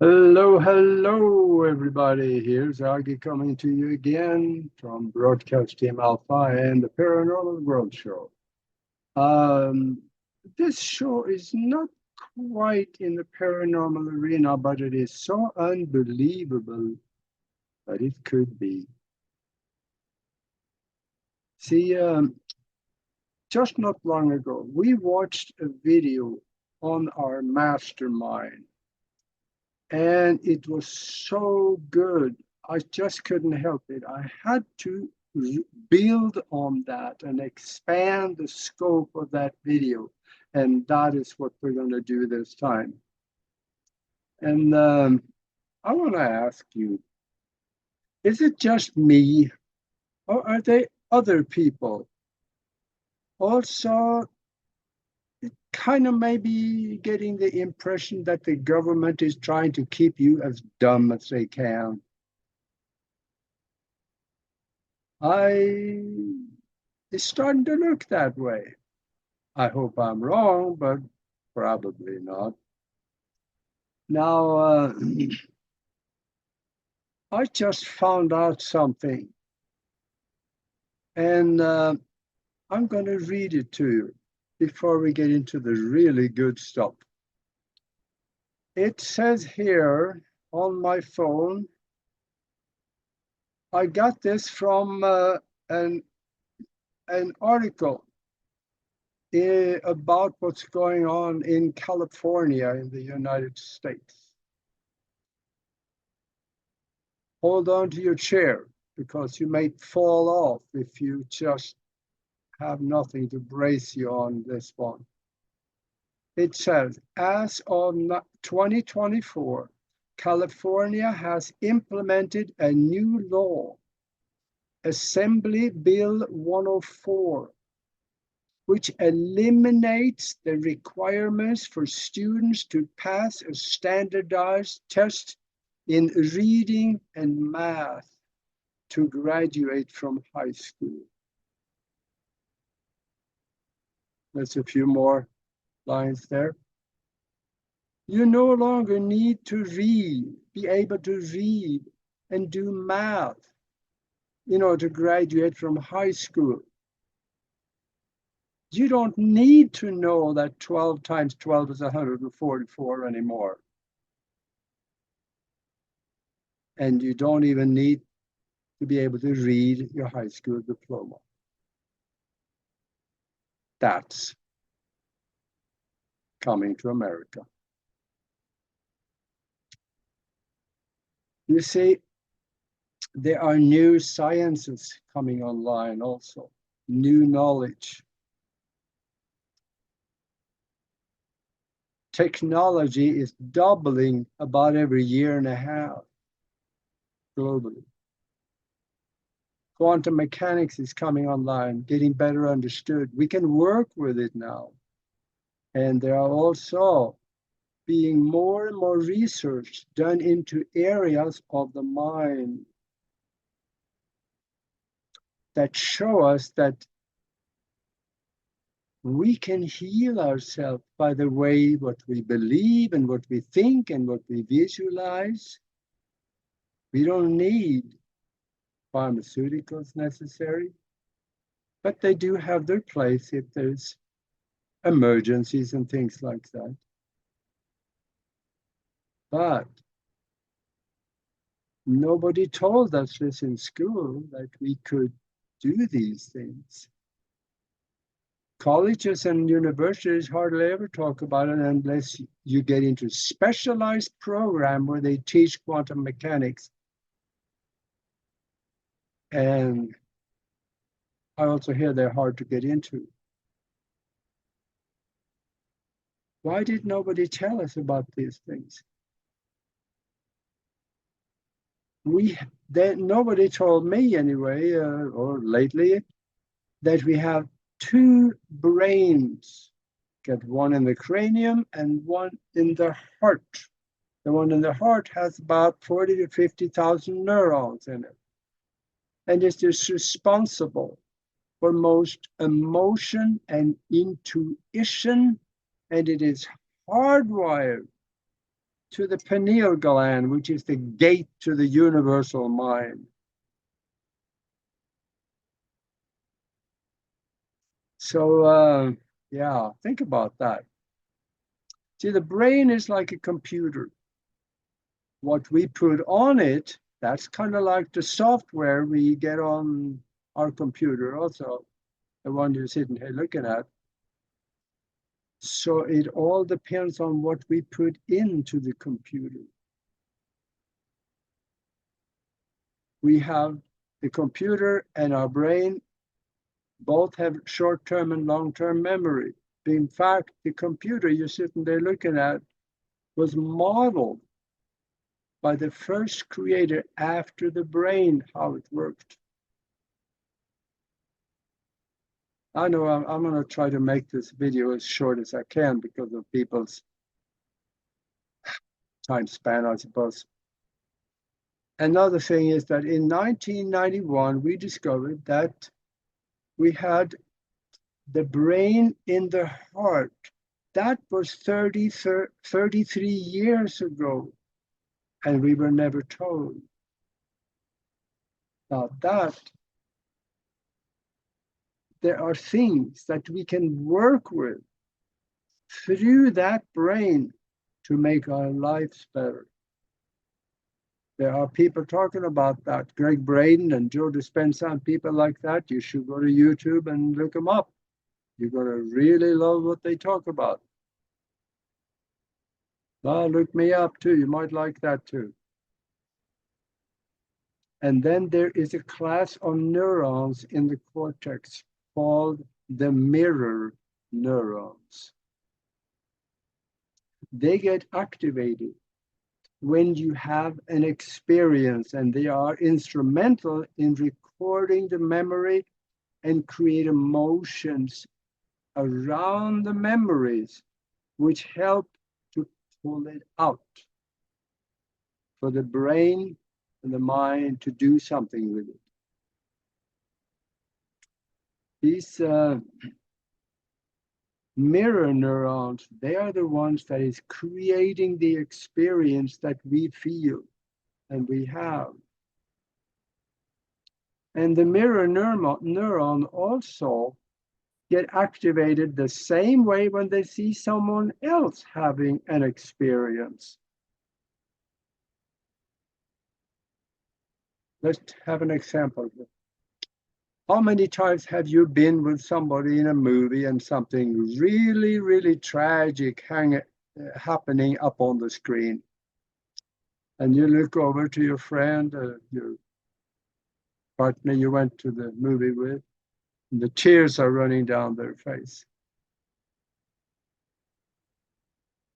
Hello, hello, everybody. Here's Aage coming to you again from Broadcast Team Alpha and the Paranormal World Show. Um, this show is not quite in the paranormal arena, but it is so unbelievable that it could be. See, just not long ago, we watched a video on our mastermind, and it was so good. I just couldn't help it. I had to build on that and expand the scope of that video. And that is what we're going to do this time. And I want to ask you, is it just me, or are there other people also kind of maybe getting the impression that the government is trying to keep you as dumb as they can? I It's starting to look that way. I hope I'm wrong, but probably not. Now, I just found out something, and I'm going to read it to you before we get into the really good stuff. It says here on my phone, I got this from an, an article about what's going on in California in the United States. Hold on to your chair because you may fall off if you just have nothing to brace you on this one. It says, as of 2024, California has implemented a new law, Assembly Bill 104, which eliminates the requirements for students to pass a standardized test in reading and math to graduate from high school. There's a few more lines there. You no longer need to be able to read and do math in order to graduate from high school. You don't need to know that 12 times 12 is 144 anymore. And you don't even need to be able to read your high school diploma. That's coming to America. You see, there are new sciences coming online also, new knowledge. Technology is doubling about every year and a half globally. Quantum mechanics is coming online, getting better understood. We can work with it now. And there are also being more and more research done into areas of the mind that show us that we can heal ourselves by the way what we believe and what we think and what we visualize. We don't need pharmaceuticals necessary, but they do have their place if there's emergencies and things like that. But nobody told us this in school that we could do these things. Colleges and universities hardly ever talk about it unless you get into a specialized program where they teach quantum mechanics. And I also hear they're hard to get into. Why did nobody tell us about these things? Nobody told me anyway, or lately, that we have two brains. Get one in the cranium and one in the heart. The one in the heart has about 40 to 50,000 neurons in it. And it is responsible for most emotion and intuition, and it is hardwired to the pineal gland, which is the gate to the universal mind. So, yeah, think about that. See, the brain is like a computer. What we put on it, that's kind of like the software we get on our computer also, the one you're sitting here looking at. So it all depends on what we put into the computer. We have the computer and our brain both have short-term and long-term memory. In fact, the computer you're sitting there looking at was modeled by the first creator after the brain, how it worked. I know I'm going to try to make this video as short as I can because of people's time span, I suppose. Another thing is that in 1991, we discovered that we had the brain in the heart. That was 33 years ago, and we were never told. Now that there are things that we can work with through that brain to make our lives better. There are people talking about that. Greg Braden and Joe Dispenza and people like that. You should go to YouTube and look them up. You're going to really love what they talk about. Well, look me up too. You might like that too. And then there is a class of neurons in the cortex called the mirror neurons. They get activated when you have an experience, and they are instrumental in recording the memory and create emotions around the memories, which help to pull it out for the brain and the mind to do something with it. These mirror neurons, they are the ones that is creating the experience that we feel and we have. And the mirror neuron also get activated the same way when they see someone else having an experience. Let's have an example here. How many times have you been with somebody in a movie and something really, really tragic happening up on the screen? And you look over to your friend, your partner you went to the movie with, and the tears are running down their face.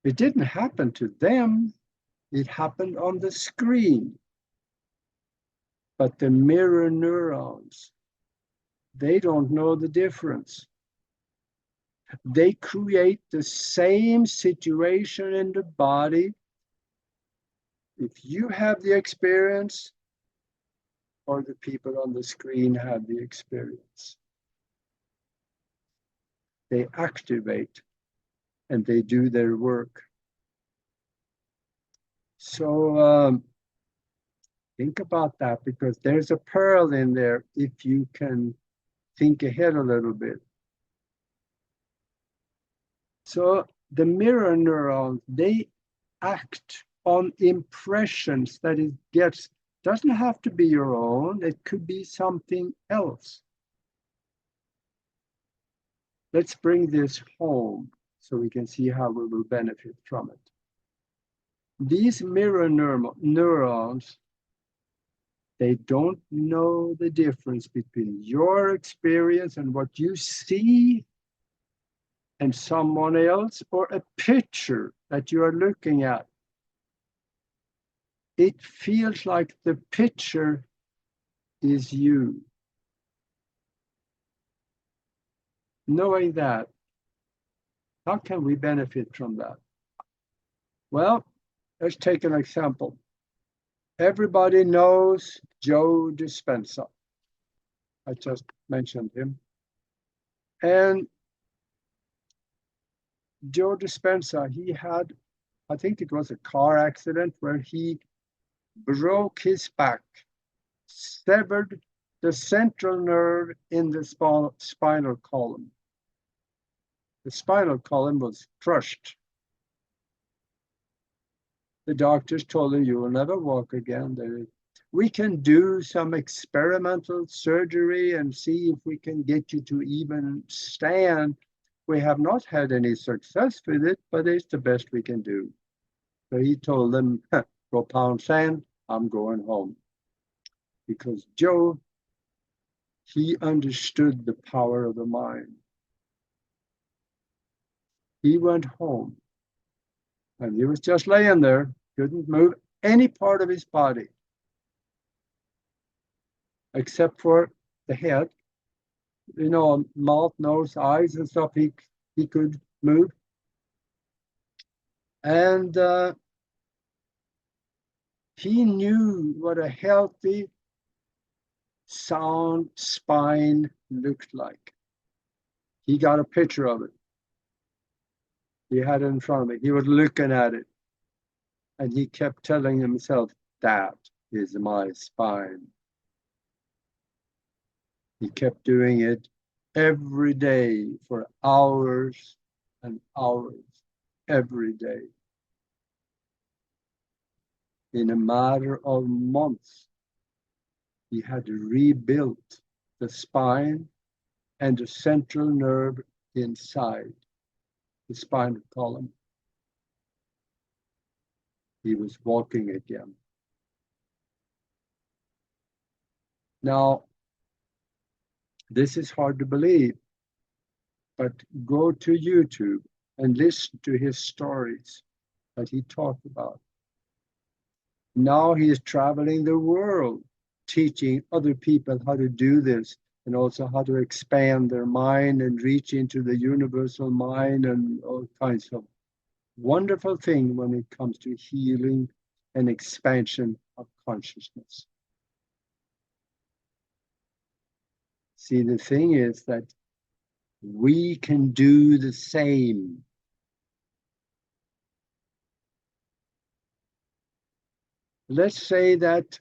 It didn't happen to them. It happened on the screen. But the mirror neurons, they don't know the difference. They create the same situation in the body if you have the experience or the people on the screen have the experience. They activate and they do their work. So think about that, because there's a pearl in there if you can think ahead a little bit. So the mirror neurons, they act on impressions that it gets. Doesn't have to be your own, it could be something else. Let's bring this home so we can see how we will benefit from it. These mirror neurons, they don't know the difference between your experience and what you see and someone else, or a picture that you are looking at. It feels like the picture is you. Knowing that, how can we benefit from that? Well, let's take an example. Everybody knows Joe Dispenza. I just mentioned him. And Joe Dispenza, he had I think it was a car accident where he broke his back, severed the central nerve in the spinal column. The spinal column was crushed. The doctors told him, you will never walk again. We can do some experimental surgery and see if we can get you to even stand. We have not had any success with it, but it's the best we can do. So he told them, go pound sand, I'm going home. Because Joe, he understood the power of the mind. He went home and he was just laying there, couldn't move any part of his body except for the head. You know, mouth, nose, eyes and stuff he could move. And he knew what a healthy, sound spine looked like. He got a picture of it. He had it in front of him. He was looking at it. And he kept telling himself, that is my spine. He kept doing it every day for hours and hours, every day. In a matter of months, he had rebuilt the spine and the central nerve inside the spinal column. He was walking again. Now, this is hard to believe, but go to YouTube and listen to his stories that he talked about. Now he is traveling the world, teaching other people how to do this and also how to expand their mind and reach into the universal mind and all kinds of wonderful things when it comes to healing and expansion of consciousness. See, the thing is that we can do the same. Let's say that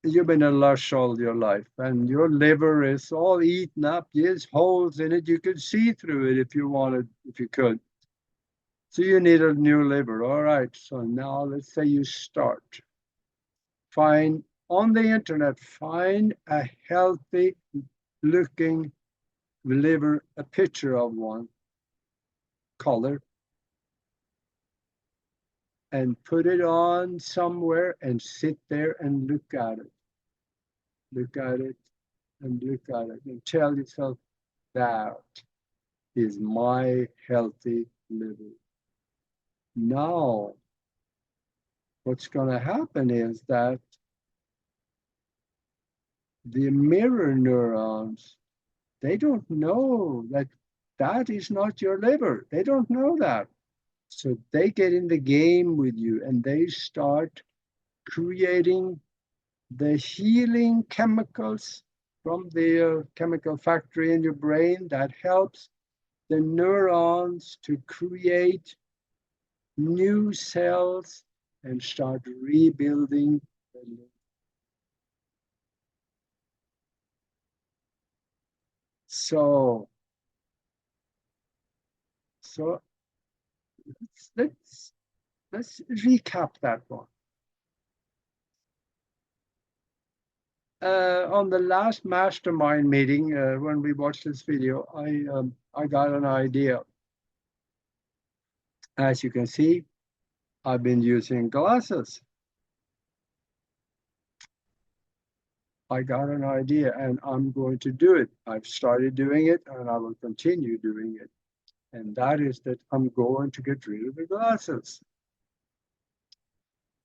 you've been a lush all your life and your liver is all eaten up, there's holes in it, you could see through it if you wanted, if you could. So you need a new liver. All right, so now let's say you start. Find on the internet, find a healthy looking liver, a picture of one, color, and put it on somewhere and sit there and look at it. Look at it and look at it and tell yourself, that is my healthy liver. Now, what's going to happen is that the mirror neurons, they don't know that that is not your liver. They don't know that. So they get in the game with you and they start creating the healing chemicals from the chemical factory in your brain that helps the neurons to create new cells and start rebuilding the liver. So let's recap that one. On the last mastermind meeting, when we watched this video, I got an idea. As you can see, I've been using glasses. I got an idea and I'm going to do it. I've started doing it and I will continue doing it. And that is that I'm going to get rid of the glasses.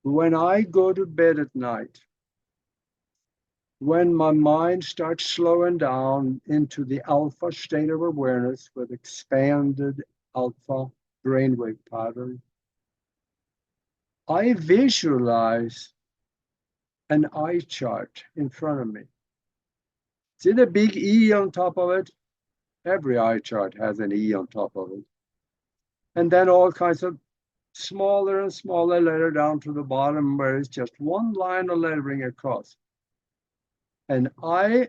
When I go to bed at night, when my mind starts slowing down into the alpha state of awareness with expanded alpha brainwave pattern, I visualize an eye chart in front of me. See the big E on top of it? Every eye chart has an E on top of it. And then all kinds of smaller and smaller letter down to the bottom where it's just one line of lettering across. And I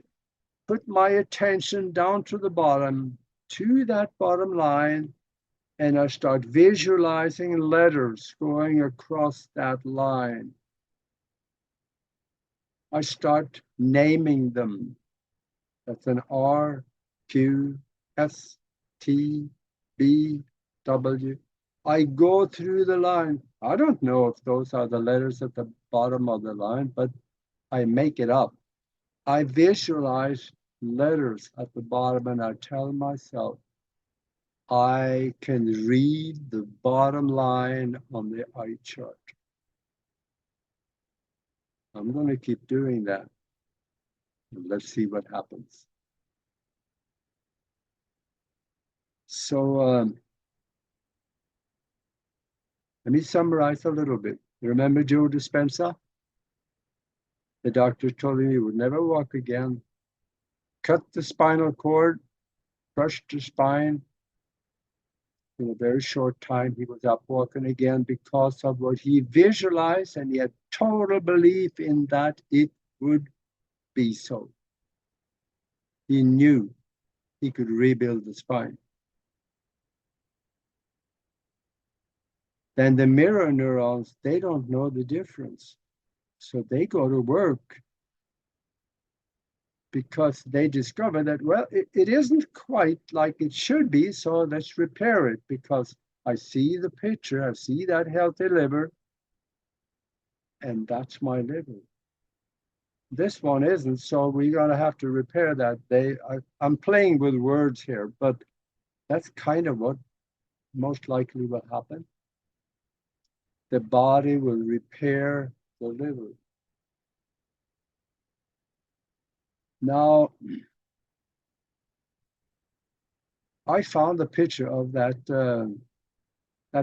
put my attention down to the bottom, to that bottom line, and I start visualizing letters going across that line. I start naming them. That's an R, Q, S, T, B, W. I go through the line. I don't know if those are the letters at the bottom of the line, but I make it up. I visualize letters at the bottom and I tell myself, I can read the bottom line on the eye chart. I'm going to keep doing that. Let's see what happens. So let me summarize a little bit. Remember Joe Dispenza? The doctor told him he would never walk again. Cut the spinal cord, crushed the spine. In a very short time, he was up walking again because of what he visualized, and he had total belief in that it would be so. He knew he could rebuild the spine. Then the mirror neurons, they don't know the difference. So they go to work because they discover that, well, it isn't quite like it should be, so let's repair it, because I see the picture, I see that healthy liver, and that's my liver. This one isn't, so we're going to have to repair that. I'm playing with words here, but that's kind of what most likely will happen. The body will repair the liver. Now, I found a picture of that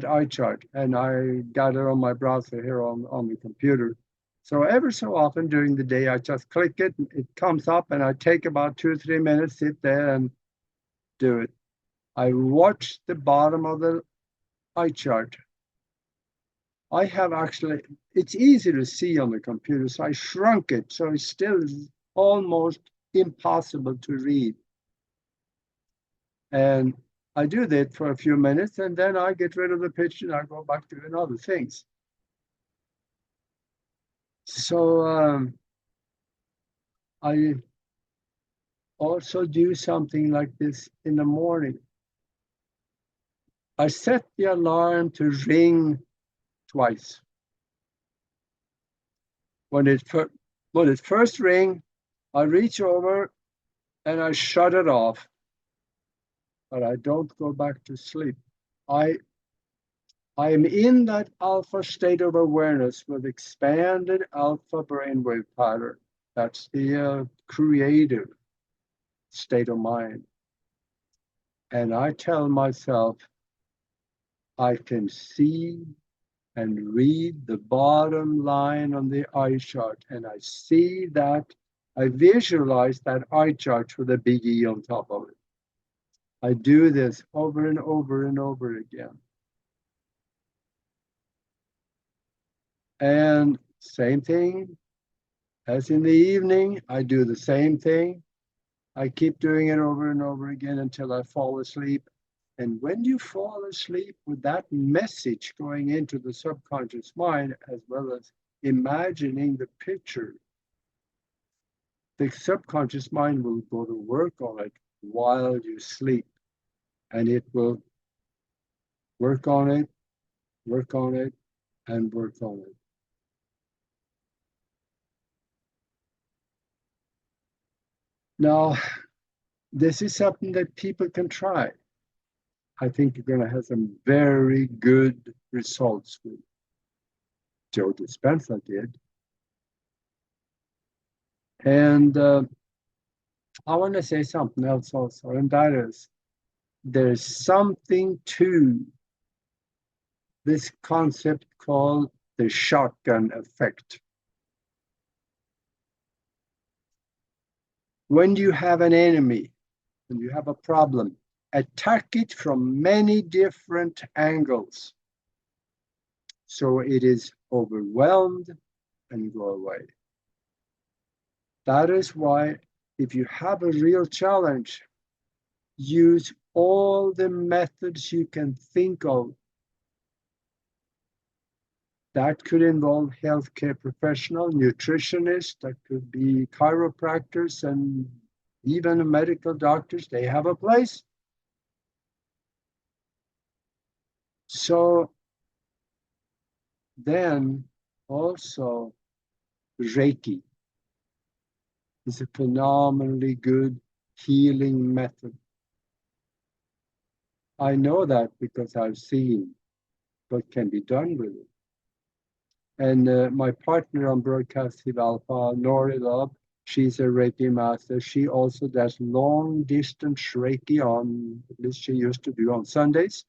eye chart, and I got it on my browser here on the computer. So every so often during the day, I just click it, it comes up, and I take about 2 or 3 minutes, sit there and do it. I watch the bottom of the eye chart. I have actually, it's easy to see on the computer, so I shrunk it, so it's still almost impossible to read. And I do that for a few minutes, and then I get rid of the picture and I go back to doing other things. So I also do something like this in the morning. I set the alarm to ring twice. When it first rings, I reach over and I shut it off, but I don't go back to sleep. I am in that alpha state of awareness with expanded alpha brainwave pattern. That's the creative state of mind. And I tell myself, I can see and read the bottom line on the eye chart. And I see that, I visualize that eye chart with a big E on top of it. I do this over and over and over again. And same thing as in the evening, I do the same thing. I keep doing it over and over again until I fall asleep. And when you fall asleep with that message going into the subconscious mind, as well as imagining the picture, the subconscious mind will go to work on it while you sleep. And it will work on it, work on it, and work on it. Now, this is something that people can try. I think you're going to have some very good results with Joe Dispenza did. And I want to say something else also, and that is, there's something to this concept called the shotgun effect. When you have an enemy, when you have a problem, attack it from many different angles. so it is overwhelmed and go away. That is why if you have a real challenge, use all the methods you can think of. That could involve healthcare professional, nutritionists, that could be chiropractors, and even medical doctors. They have a place. So then also Reiki is a phenomenally good healing method. I know that because I've seen what can be done with it. And my partner on Broadcasting Alpha, Nori Love, she's a Reiki master. She also does long distance Reiki on, at least she used to do on Sundays.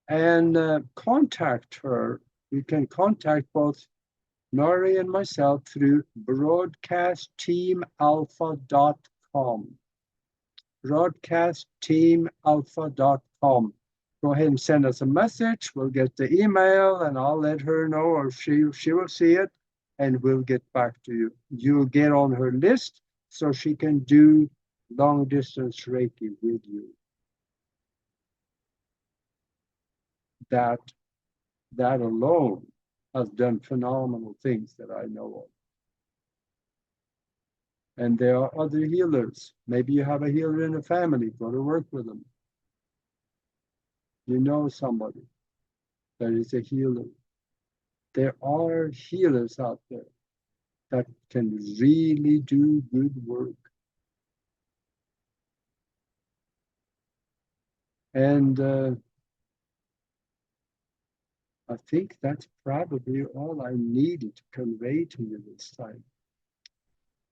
And contact her. You can contact both Nori and myself through broadcastteamalpha.com. broadcastteamalpha.com. Go ahead and send us a message. We'll get the email and I'll let her know, or she will see it and we'll get back to you. You'll get on her list so she can do long distance Reiki with you. That alone has done phenomenal things that I know of. And there are other healers. Maybe you have a healer in a family, go to work with them. You know somebody that is a healer. There are healers out there that can really do good work. And I think that's probably all I needed to convey to you this time.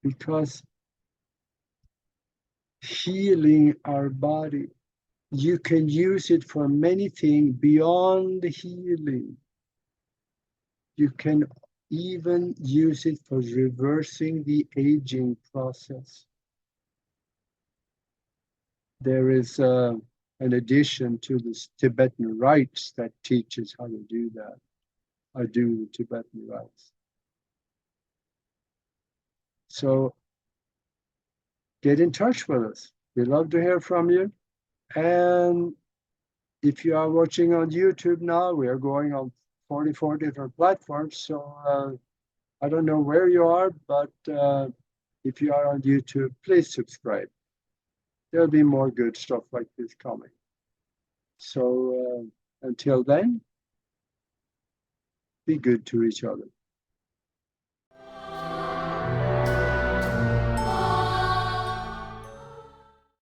Because healing our body, you can use it for many things beyond healing. You can even use it for reversing the aging process. There is an addition to the Tibetan rites that teaches how to do that. I do the Tibetan rites. So get in touch with us. We'd love to hear from you. And if you are watching on YouTube now, we are going on 44 different platforms. So I don't know where you are, but if you are on YouTube, please subscribe. There'll be more good stuff like this coming. So until then, be good to each other.